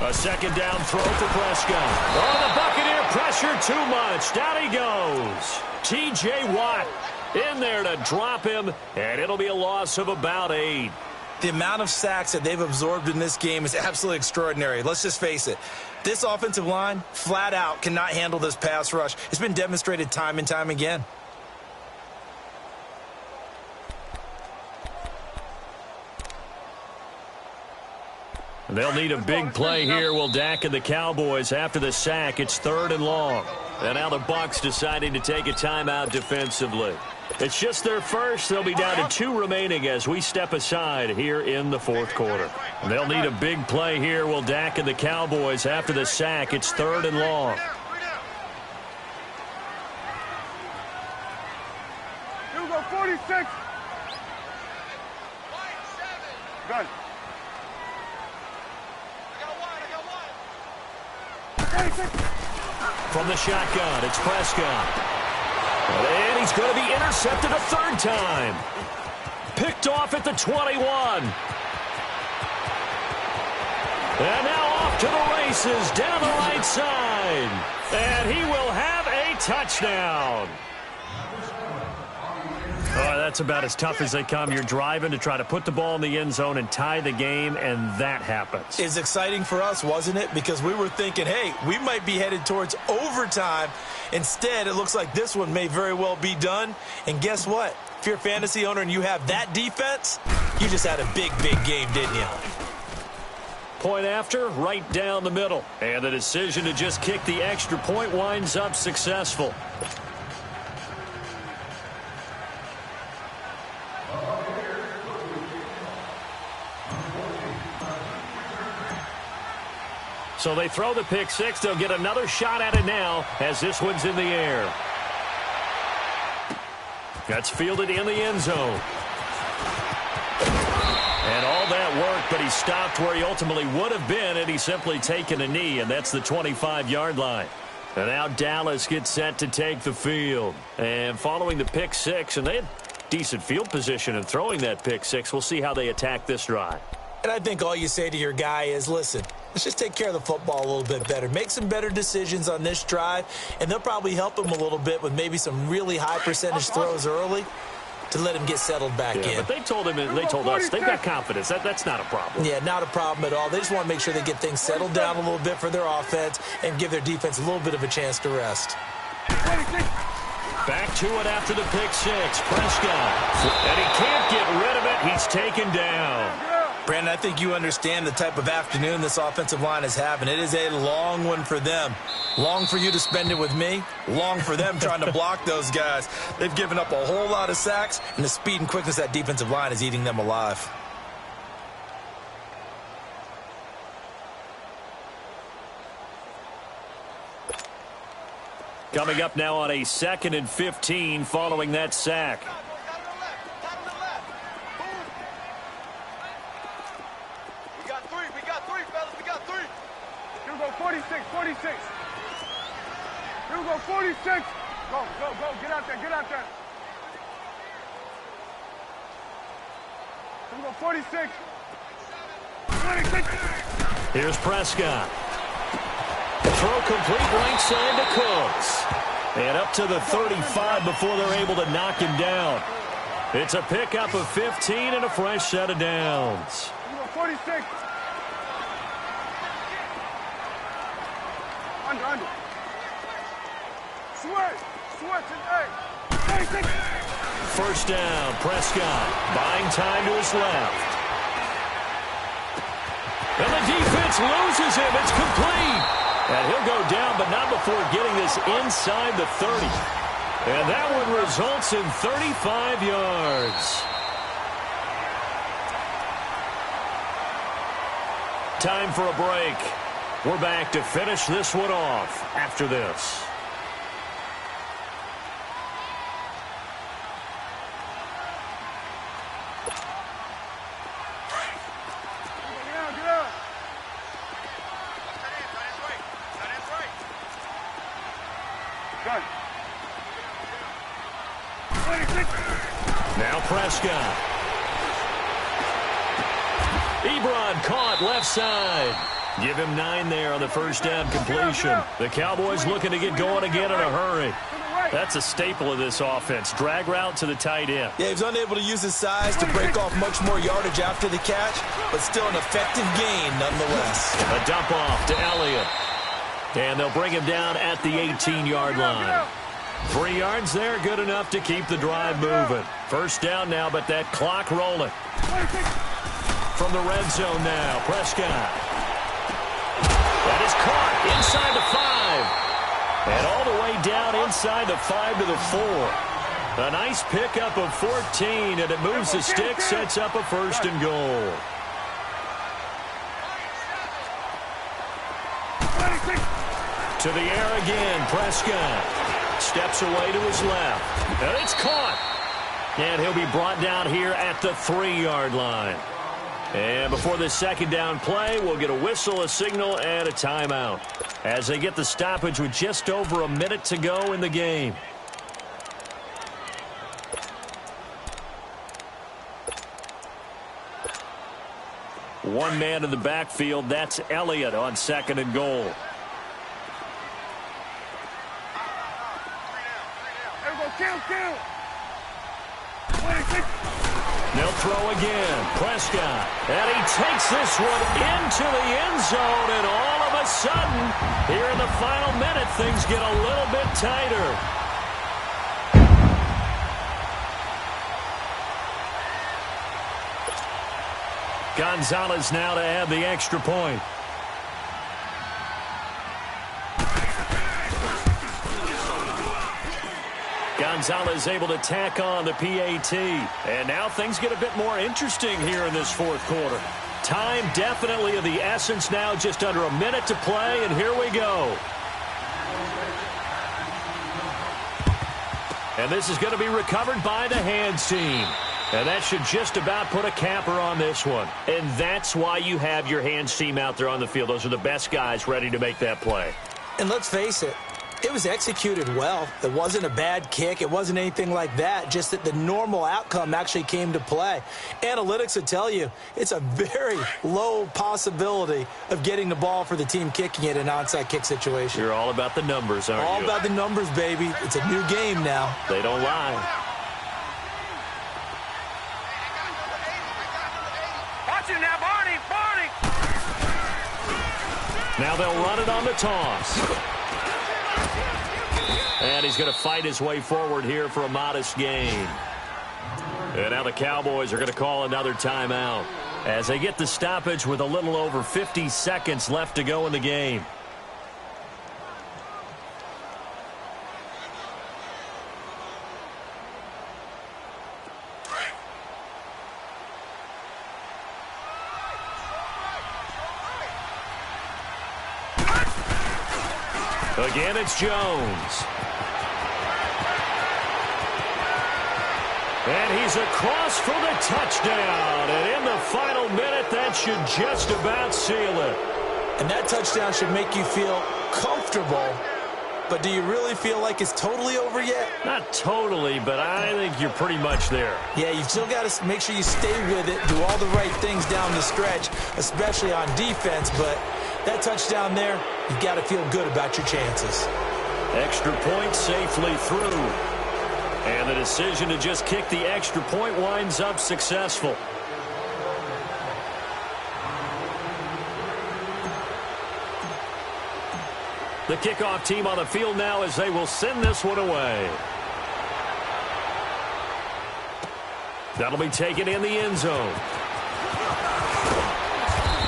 A second down throw for Prescott. Oh, the Buccaneer pressure too much. Down he goes. T.J. Watt in there to drop him, and it'll be a loss of about 8. The amount of sacks that they've absorbed in this game is absolutely extraordinary. Let's just face it. This offensive line, flat out, cannot handle this pass rush. It's been demonstrated time and time again. They'll need a big play here. Will Dak and the Cowboys after the sack. It's 3rd and long. And now the Bucs deciding to take a timeout defensively. It's just their first. They'll be down to 2 remaining as we step aside here in the 4th quarter. They'll need a big play here. Will Dak and the Cowboys after the sack. It's 3rd and long. You go 46. Good. From the shotgun, it's Prescott. And he's going to be intercepted a 3rd time. Picked off at the 21. And now off to the races down the right side. And he will have a touchdown. Oh, that's about as tough as they come. You're driving to try to put the ball in the end zone and tie the game, and that happens. It's exciting for us, wasn't it? Because we were thinking, hey, we might be headed towards overtime. Instead, it looks like this one may very well be done. And guess what? If you're a fantasy owner and you have that defense, you just had a big, big game, didn't you? Point after, right down the middle. And the decision to just kick the extra point winds up successful. So they throw the pick 6. They'll get another shot at it now as this one's in the air. That's fielded in the end zone. And all that work, but he stopped where he ultimately would have been, and he's simply taken a knee, and that's the 25-yard line. And now Dallas gets set to take the field. And following the pick 6, and they had decent field position in throwing that pick 6. We'll see how they attack this drive. And I think all you say to your guy is, listen, let's just take care of the football a little bit better. Make some better decisions on this drive, and they'll probably help him a little bit with maybe some really high percentage throws early to let him get settled back in. But they told him, and they told us, they've got confidence. That's not a problem. Yeah, not a problem at all. They just want to make sure they get things settled down a little bit for their offense and give their defense a little bit of a chance to rest. Back to it after the pick 6. Prescott. And he can't get rid of it. He's taken down. Brandon, I think you understand the type of afternoon this offensive line is having. It is a long one for them. Long for you to spend it with me. Long for them trying to block those guys. They've given up a whole lot of sacks, and the speed and quickness of that defensive line is eating them alive. Coming up now on a 2nd and 15 following that sack. We got three, fellas. We got three. Here we go, 46, 46. Here we go, 46. Go. Get out there. Here we go, 46. 26. Here's Prescott. Throw complete right side to Cooks. And up to the 35 before they're able to knock him down. It's a pickup of 15 and a fresh set of downs. 46. Under. Switch and 8. 46. First down, Prescott buying time to his left. And the defense loses him. It's complete. And he'll go down, but not before getting this inside the 30. And that one results in 35 yards. Time for a break. We're back to finish this one off after this. Get out. Good. 26. Now Prescott. Ebron caught left side. Give him 9 there on the first down completion. The Cowboys looking to get going again in a hurry. To the right. That's a staple of this offense. Drag route to the tight end. Yeah, he was unable to use his size to break off much more yardage after the catch, but still an effective gain nonetheless. A dump off to Elliott. And they'll bring him down at the 18-yard line. 3 yards there, good enough to keep the drive moving. First down now, but that clock rolling. From the red zone now, Prescott. That is caught inside the 5. And all the way down inside the 5 to the 4. A nice pickup of 14, and it moves the stick, sets up a first and goal. To the air again, Prescott. Steps away to his left. And it's caught. And he'll be brought down here at the 3-yard line. And before this second down play, we'll get a whistle, a signal, and a timeout as they get the stoppage with just over a minute to go in the game. One man in the backfield, that's Elliott on 2nd and goal. There we go, kill. They'll throw again. Prescott. And he takes this one into the end zone. And all of a sudden, here in the final minute, things get a little bit tighter. Gonzalez now to add the extra point. Gonzalez able to tack on the PAT. And now things get a bit more interesting here in this 4th quarter. Time definitely of the essence now, just under a minute to play, and here we go. And this is going to be recovered by the hands team. And that should just about put a capper on this one. And that's why you have your hands team out there on the field. Those are the best guys ready to make that play. And let's face it, it was executed well. It wasn't a bad kick. It wasn't anything like that. Just that the normal outcome actually came to play. Analytics will tell you it's a very low possibility of getting the ball for the team kicking it in an onside kick situation. You're all about the numbers, aren't you? All about the numbers, baby. It's a new game now. They don't lie. Watch it now, Barney. Now they'll run it on the toss. And he's going to fight his way forward here for a modest gain. And now the Cowboys are going to call another timeout as they get the stoppage with a little over 50 seconds left to go in the game. Again, it's Jones. And he's across for the touchdown. And in the final minute, that should just about seal it. And that touchdown should make you feel comfortable. But do you really feel like it's totally over yet? Not totally, but I think you're pretty much there. Yeah, you've still got to make sure you stay with it, do all the right things down the stretch, especially on defense. But that touchdown there, you've got to feel good about your chances. Extra point safely through. And the decision to just kick the extra point winds up successful. The kickoff team on the field now as they will send this one away. That'll be taken in the end zone.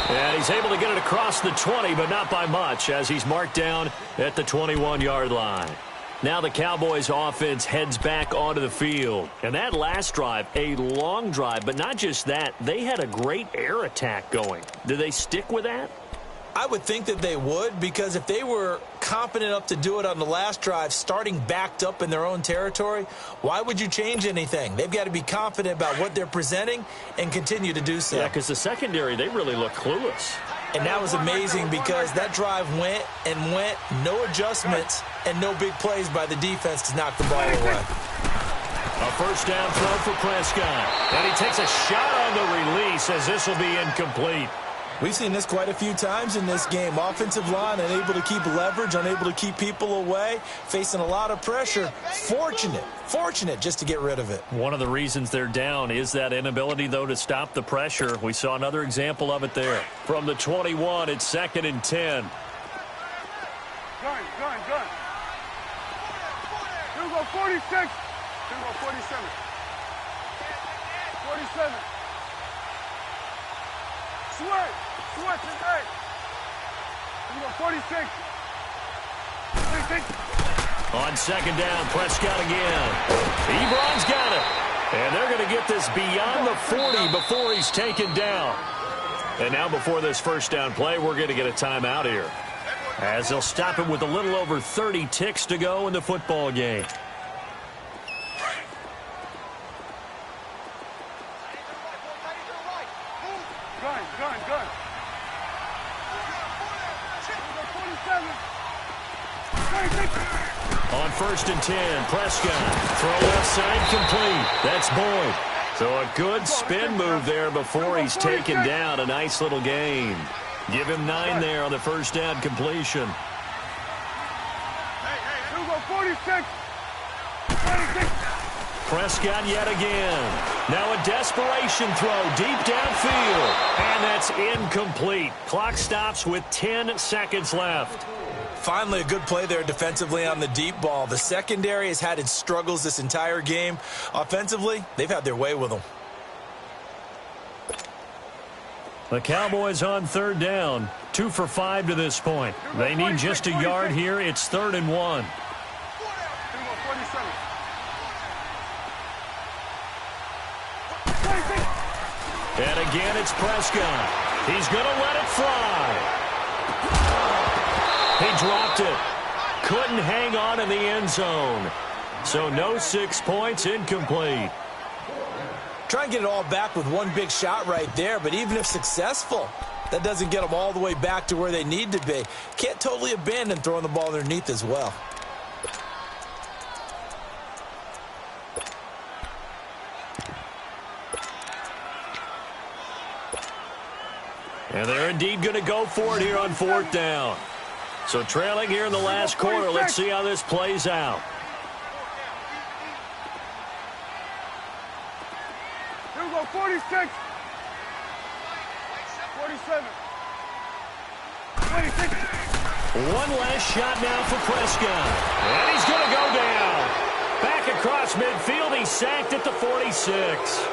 And he's able to get it across the 20, but not by much, as he's marked down at the 21-yard line. Now the Cowboys offense heads back onto the field. And that last drive, a long drive, but not just that, they had a great air attack going. Do they stick with that? I would think that they would, because if they were confident enough to do it on the last drive, starting backed up in their own territory, why would you change anything? They've got to be confident about what they're presenting and continue to do so. Yeah, because the secondary, they really look clueless. And that was amazing because that drive went and went, no adjustments and no big plays by the defense to knock the ball away. A first down throw for Prescott. And he takes a shot on the release as this will be incomplete. We've seen this quite a few times in this game. Offensive line unable to keep leverage, unable to keep people away, facing a lot of pressure. Fortunate just to get rid of it. One of the reasons they're down is that inability, though, to stop the pressure. We saw another example of it there. From the 21, it's 2nd and 10. Gun. Here we go, 46. Here we go, 47. 47. Switch and 8. Here we go, 46. 46. On 2nd down, Prescott again. Ebron's got it. And they're going to get this beyond the 40 before he's taken down. And now before this first down play, we're going to get a timeout here, as they'll stop it with a little over 30 ticks to go in the football game. Gun. 47. 26. On 1st and 10, Prescott. Throw left side complete. That's Boyd. So a good spin move there before he's taken down. A nice little gain. Give him 9 there on the first down completion. Here we go, 46. 26. Prescott yet again. Now a desperation throw deep downfield. And that's incomplete. Clock stops with 10 seconds left. Finally, a good play there defensively on the deep ball. The secondary has had its struggles this entire game. Offensively, they've had their way with them. The Cowboys on 3rd down. 2 for 5 to this point. They need just a yard here. It's 3rd and 1. Here we go, 47. 26. And again, it's Prescott. He's going to let it fly. He dropped it. Couldn't hang on in the end zone. So no 6 points, incomplete. Try and get it all back with one big shot right there, but even if successful, that doesn't get them all the way back to where they need to be. Can't totally abandon throwing the ball underneath as well. And they're indeed going to go for it here on 4th down. So trailing here in the last quarter. Let's see how this plays out. Here we go, 46. 47. 26. One last shot now for Prescott. And he's going to go down. Back across midfield. He's sacked at the 46.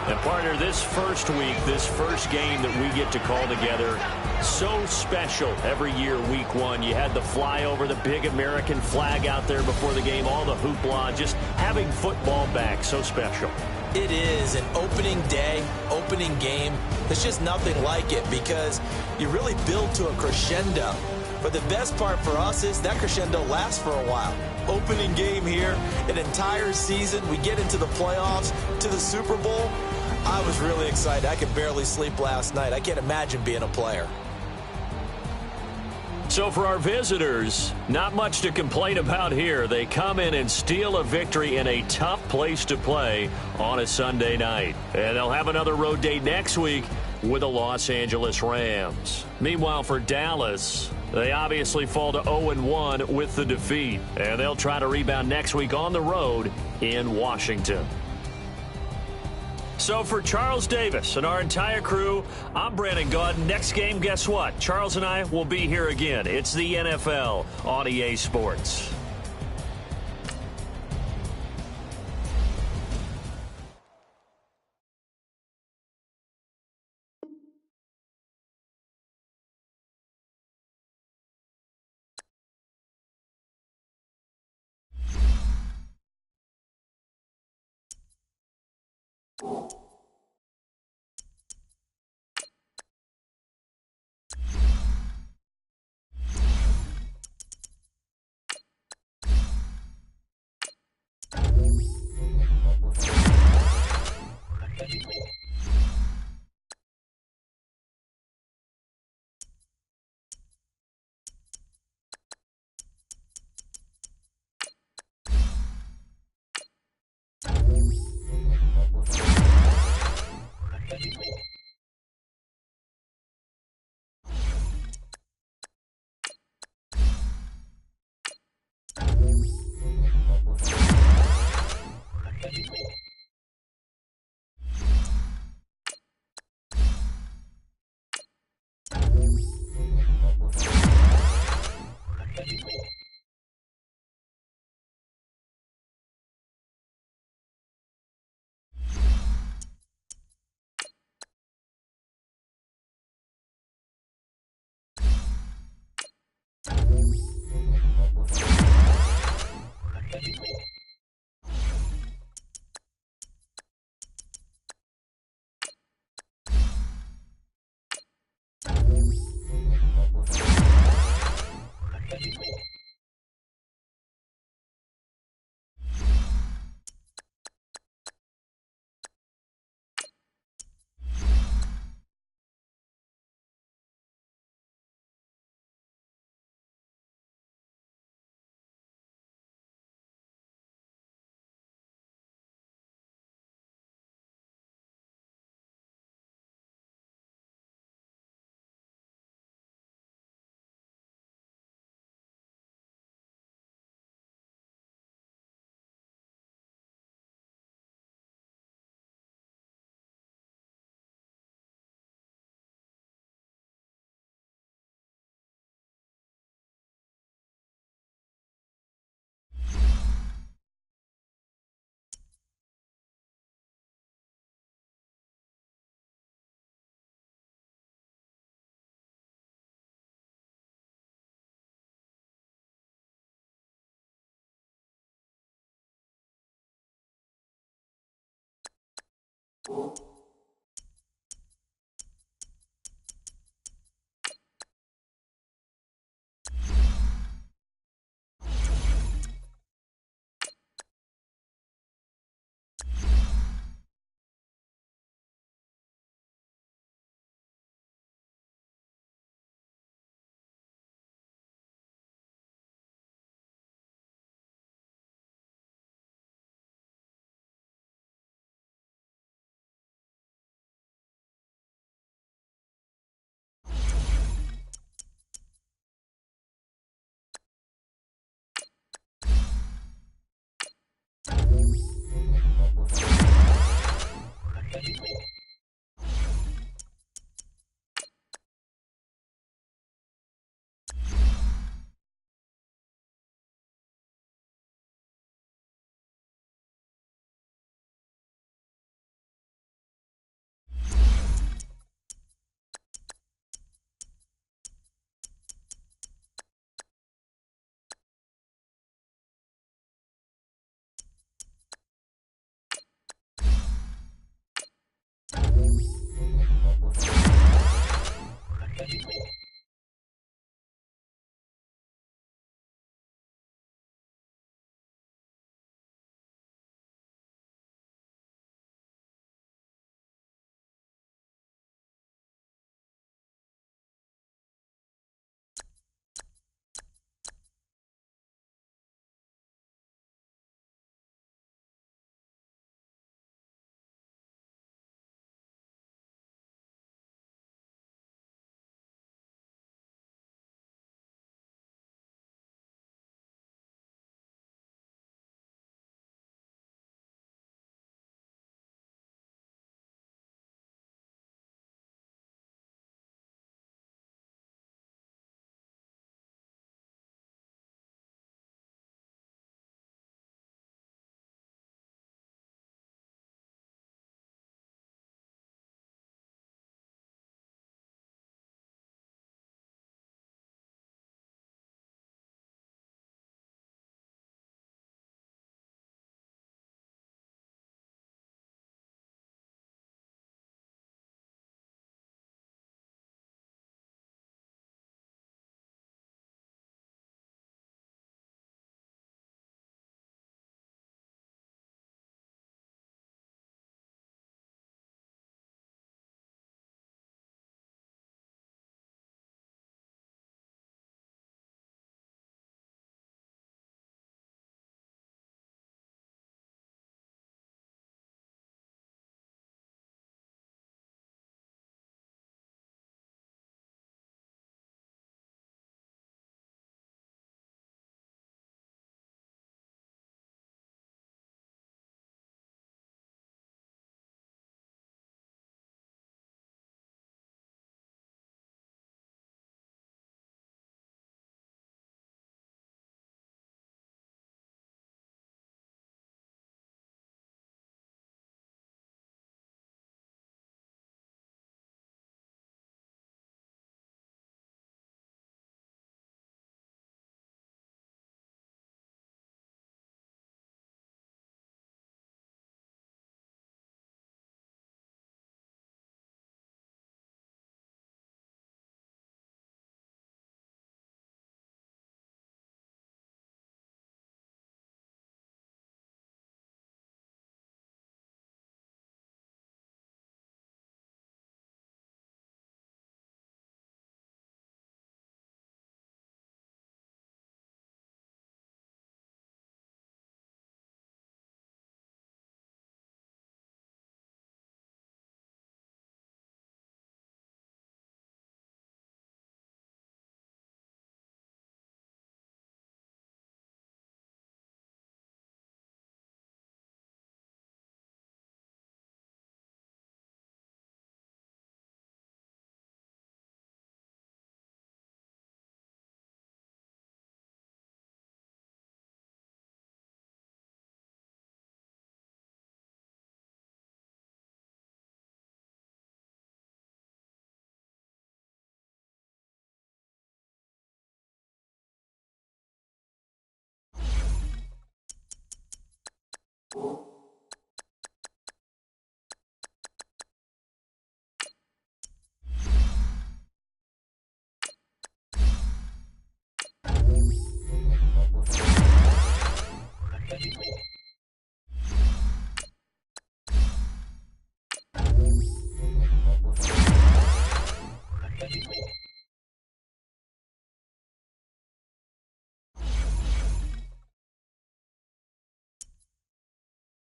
And partner, this first week, this first game that we get to call together, so special every year, week 1. You had the flyover, the big American flag out there before the game, all the hoopla, just having football back, so special. It is an opening day, opening game. There's just nothing like it because you really build to a crescendo. But the best part for us is that crescendo lasts for a while. Opening game here, an entire season. We get into the playoffs, to the Super Bowl. I was really excited. I could barely sleep last night. I can't imagine being a player. So for our visitors, not much to complain about here. They come in and steal a victory in a tough place to play on a Sunday night. And they'll have another road date next week with the Los Angeles Rams. Meanwhile, for Dallas, they obviously fall to 0-1 with the defeat. And they'll try to rebound next week on the road in Washington. So for Charles Davis and our entire crew, I'm Brandon Gaudin. Next game, guess what? Charles and I will be here again. It's the NFL on EA Sports.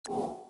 it.